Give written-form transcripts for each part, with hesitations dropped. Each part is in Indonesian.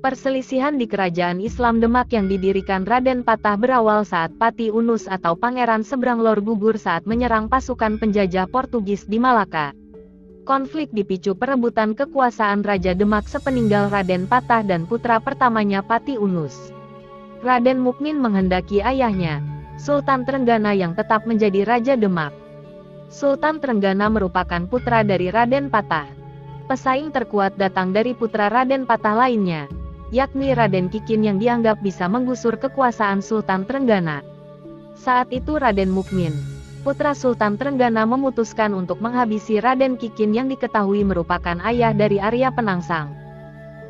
Perselisihan di kerajaan Islam Demak yang didirikan Raden Patah berawal saat Pati Unus atau Pangeran Sebranglor gugur saat menyerang pasukan penjajah Portugis di Malaka. Konflik dipicu perebutan kekuasaan Raja Demak sepeninggal Raden Patah dan putra pertamanya Pati Unus. Raden Mukmin menghendaki ayahnya, Sultan Trenggana yang tetap menjadi Raja Demak. Sultan Trenggana merupakan putra dari Raden Patah. Pesaing terkuat datang dari putra Raden Patah lainnya, yakni Raden Kikin yang dianggap bisa menggusur kekuasaan Sultan Trenggana. Saat itu Raden Mukmin, putra Sultan Trenggana, memutuskan untuk menghabisi Raden Kikin yang diketahui merupakan ayah dari Arya Penangsang.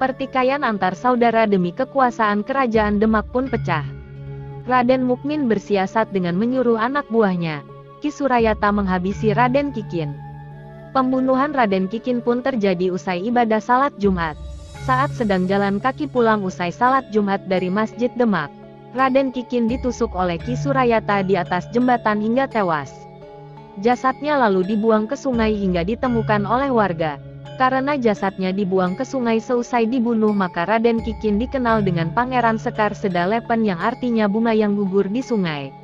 Pertikaian antar saudara demi kekuasaan kerajaan Demak pun pecah. Raden Mukmin bersiasat dengan menyuruh anak buahnya, Ki Surayata, menghabisi Raden Kikin. Pembunuhan Raden Kikin pun terjadi usai ibadah salat Jumat. Saat sedang jalan kaki pulang usai salat Jumat dari Masjid Demak, Raden Kikin ditusuk oleh Ki Surayata di atas jembatan hingga tewas. Jasadnya lalu dibuang ke sungai hingga ditemukan oleh warga. Karena jasadnya dibuang ke sungai seusai dibunuh, maka Raden Kikin dikenal dengan Pangeran Sekar Sedalepen yang artinya bunga yang gugur di sungai.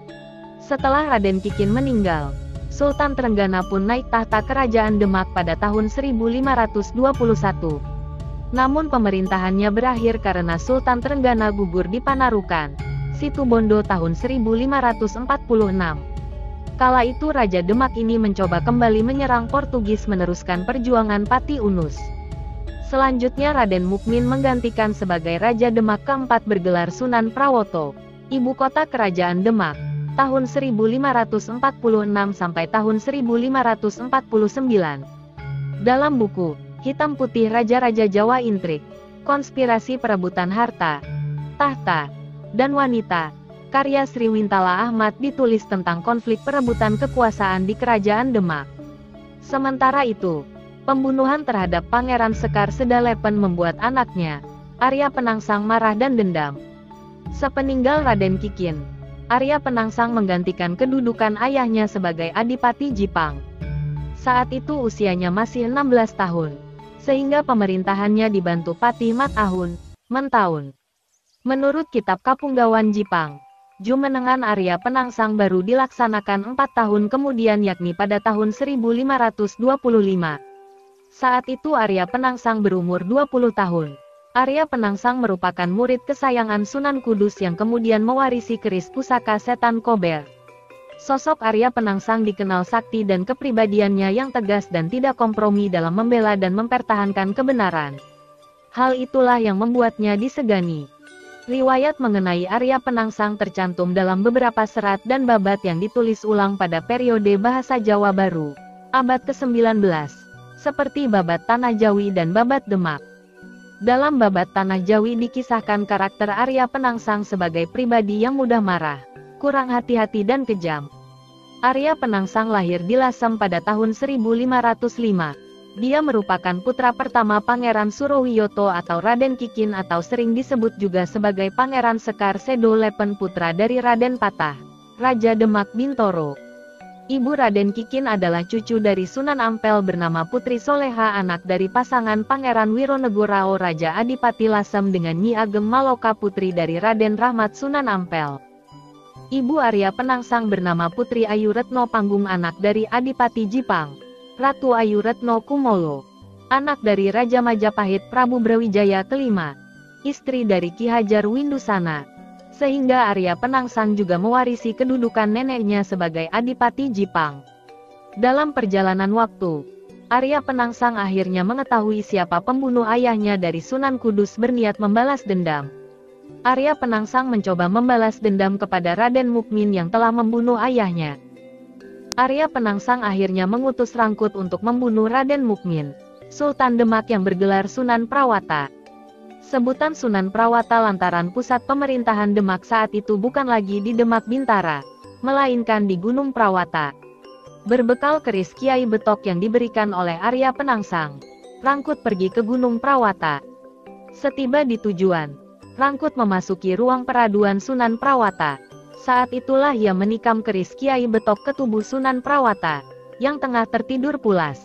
Setelah Raden Kikin meninggal, Sultan Trenggana pun naik tahta kerajaan Demak pada tahun 1521. Namun pemerintahannya berakhir karena Sultan Trenggana gugur di Panarukan, Situbondo tahun 1546. Kala itu Raja Demak ini mencoba kembali menyerang Portugis meneruskan perjuangan Pati Unus. Selanjutnya Raden Mukmin menggantikan sebagai Raja Demak keempat bergelar Sunan Prawoto, ibu kota kerajaan Demak, tahun 1546 sampai tahun 1549. Dalam buku Hitam Putih Raja-Raja Jawa Intrik, Konspirasi Perebutan Harta, Tahta, dan Wanita, karya Sri Wintala Ahmad, ditulis tentang konflik perebutan kekuasaan di kerajaan Demak. Sementara itu, pembunuhan terhadap Pangeran Sekar Sedalepen membuat anaknya, Arya Penangsang, marah dan dendam. Sepeninggal Raden Kikin, Arya Penangsang menggantikan kedudukan ayahnya sebagai Adipati Jipang. Saat itu usianya masih 16 tahun. Sehingga pemerintahannya dibantu Patih Mat Ahun, Mentaun. Menurut kitab Kapunggawan Jipang, Jumenengan Arya Penangsang baru dilaksanakan 4 tahun kemudian, yakni pada tahun 1525. Saat itu Arya Penangsang berumur 20 tahun. Arya Penangsang merupakan murid kesayangan Sunan Kudus yang kemudian mewarisi keris pusaka Setan Kober. Sosok Arya Penangsang dikenal sakti dan kepribadiannya yang tegas dan tidak kompromi dalam membela dan mempertahankan kebenaran. Hal itulah yang membuatnya disegani. Riwayat mengenai Arya Penangsang tercantum dalam beberapa serat dan babat yang ditulis ulang pada periode bahasa Jawa Baru, abad ke-19, seperti babat Tanah Jawi dan babat Demak. Dalam babat Tanah Jawi dikisahkan karakter Arya Penangsang sebagai pribadi yang mudah marah, kurang hati-hati dan kejam. Arya Penangsang lahir di Lasem pada tahun 1505. Dia merupakan putra pertama Pangeran Surowiyoto atau Raden Kikin atau sering disebut juga sebagai Pangeran Sekar Sedalepen, putra dari Raden Patah, Raja Demak Bintoro. Ibu Raden Kikin adalah cucu dari Sunan Ampel bernama Putri Soleha, anak dari pasangan Pangeran Wironegorao Raja Adipati Lasem dengan Nyi Ageng Maloka, putri dari Raden Rahmat Sunan Ampel. Ibu Arya Penangsang bernama Putri Ayu Retno Panggung, anak dari Adipati Jipang, Ratu Ayu Retno Kumolo, anak dari Raja Majapahit Prabu Brawijaya kelima, istri dari Ki Hajar Windusana. Sehingga Arya Penangsang juga mewarisi kedudukan neneknya sebagai Adipati Jipang. Dalam perjalanan waktu, Arya Penangsang akhirnya mengetahui siapa pembunuh ayahnya dari Sunan Kudus berniat membalas dendam. Arya Penangsang mencoba membalas dendam kepada Raden Mukmin yang telah membunuh ayahnya. Arya Penangsang akhirnya mengutus Rangkut untuk membunuh Raden Mukmin, Sultan Demak yang bergelar Sunan Prawata. Sebutan Sunan Prawata lantaran pusat pemerintahan Demak saat itu bukan lagi di Demak Bintara, melainkan di Gunung Prawata. Berbekal keris Kiai Betok yang diberikan oleh Arya Penangsang, Rangkut pergi ke Gunung Prawata. Setiba di tujuan, Rangkut memasuki ruang peraduan Sunan Prawata. Saat itulah ia menikam keris Kiai Betok ke tubuh Sunan Prawata, yang tengah tertidur pulas.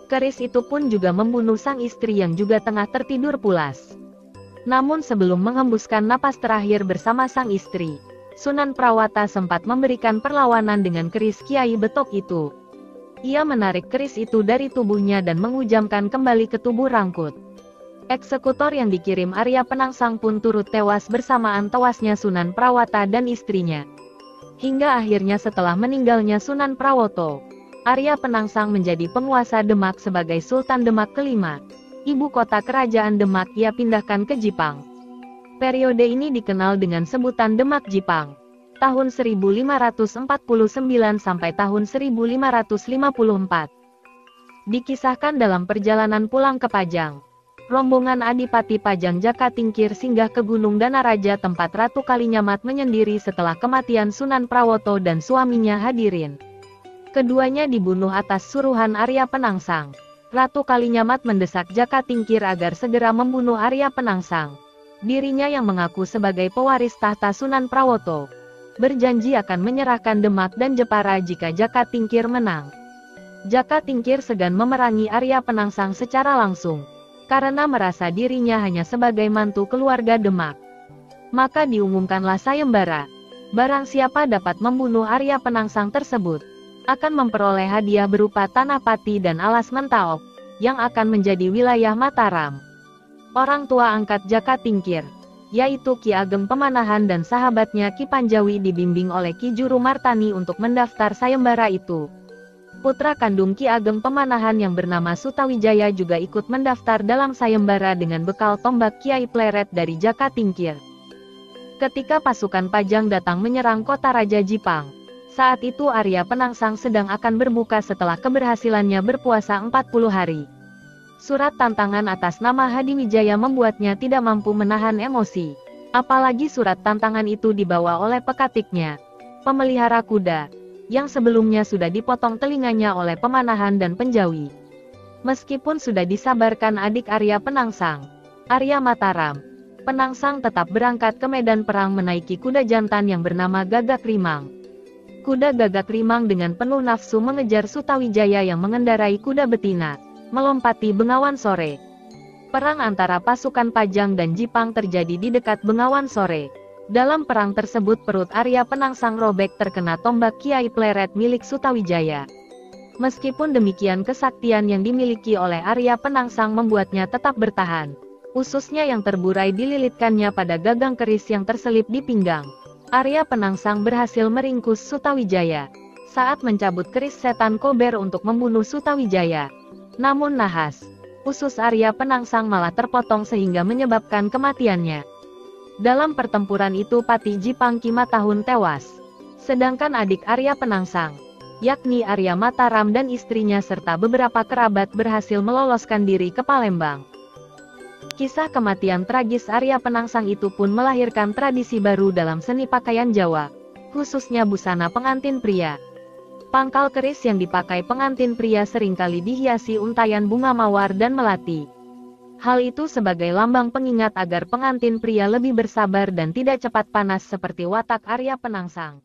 Keris itu pun juga membunuh sang istri yang juga tengah tertidur pulas. Namun sebelum menghembuskan napas terakhir bersama sang istri, Sunan Prawata sempat memberikan perlawanan dengan keris Kiai Betok itu. Ia menarik keris itu dari tubuhnya dan menghujamkan kembali ke tubuh Rangkut. Eksekutor yang dikirim Arya Penangsang pun turut tewas bersamaan tewasnya Sunan Prawata dan istrinya. Hingga akhirnya setelah meninggalnya Sunan Prawoto, Arya Penangsang menjadi penguasa Demak sebagai Sultan Demak kelima. Ibu kota kerajaan Demak ia pindahkan ke Jipang. Periode ini dikenal dengan sebutan Demak Jipang. Tahun 1549 sampai tahun 1554. Dikisahkan dalam perjalanan pulang ke Pajang, rombongan Adipati Pajang Jaka Tingkir singgah ke Gunung Danaraja tempat Ratu Kalinyamat menyendiri setelah kematian Sunan Prawoto dan suaminya Hadirin. Keduanya dibunuh atas suruhan Arya Penangsang. Ratu Kalinyamat mendesak Jaka Tingkir agar segera membunuh Arya Penangsang. Dirinya yang mengaku sebagai pewaris tahta Sunan Prawoto, berjanji akan menyerahkan Demak dan Jepara jika Jaka Tingkir menang. Jaka Tingkir segan memerangi Arya Penangsang secara langsung, karena merasa dirinya hanya sebagai mantu keluarga Demak. Maka diumumkanlah sayembara. Barang siapa dapat membunuh Arya Penangsang tersebut, akan memperoleh hadiah berupa tanah pati dan alas Mentaok, yang akan menjadi wilayah Mataram. Orang tua angkat Jaka Tingkir, yaitu Ki Ageng Pemanahan dan sahabatnya Ki Panjawi dibimbing oleh Ki Juru Martani untuk mendaftar sayembara itu. Putra kandung Ki Ageng Pemanahan yang bernama Sutawijaya juga ikut mendaftar dalam sayembara dengan bekal tombak Kiai Pleret dari Jaka Tingkir. Ketika pasukan Pajang datang menyerang kota Raja Jipang, saat itu Arya Penangsang sedang akan berbuka setelah keberhasilannya berpuasa 40 hari. Surat tantangan atas nama Hadiwijaya membuatnya tidak mampu menahan emosi. Apalagi surat tantangan itu dibawa oleh pekatiknya, pemelihara kuda, yang sebelumnya sudah dipotong telinganya oleh Pemanahan dan Penjawi. Meskipun sudah disabarkan adik Arya Penangsang, Arya Mataram, Penangsang tetap berangkat ke medan perang menaiki kuda jantan yang bernama Gagak Rimang. Kuda Gagak Rimang dengan penuh nafsu mengejar Sutawijaya yang mengendarai kuda betina, melompati Bengawan Sore. Perang antara pasukan Pajang dan Jipang terjadi di dekat Bengawan Sore. Dalam perang tersebut perut Arya Penangsang robek terkena tombak Kiai Pleret milik Sutawijaya. Meskipun demikian kesaktian yang dimiliki oleh Arya Penangsang membuatnya tetap bertahan. Ususnya yang terburai dililitkannya pada gagang keris yang terselip di pinggang. Arya Penangsang berhasil meringkus Sutawijaya saat mencabut keris setan Kober untuk membunuh Sutawijaya. Namun nahas, usus Arya Penangsang malah terpotong sehingga menyebabkan kematiannya. Dalam pertempuran itu Pati Jipang Ki Matahun tewas, sedangkan adik Arya Penangsang, yakni Arya Mataram dan istrinya serta beberapa kerabat berhasil meloloskan diri ke Palembang. Kisah kematian tragis Arya Penangsang itu pun melahirkan tradisi baru dalam seni pakaian Jawa, khususnya busana pengantin pria. Pangkal keris yang dipakai pengantin pria seringkali dihiasi untayan bunga mawar dan melati. Hal itu sebagai lambang pengingat agar pengantin pria lebih bersabar dan tidak cepat panas seperti watak Arya Penangsang.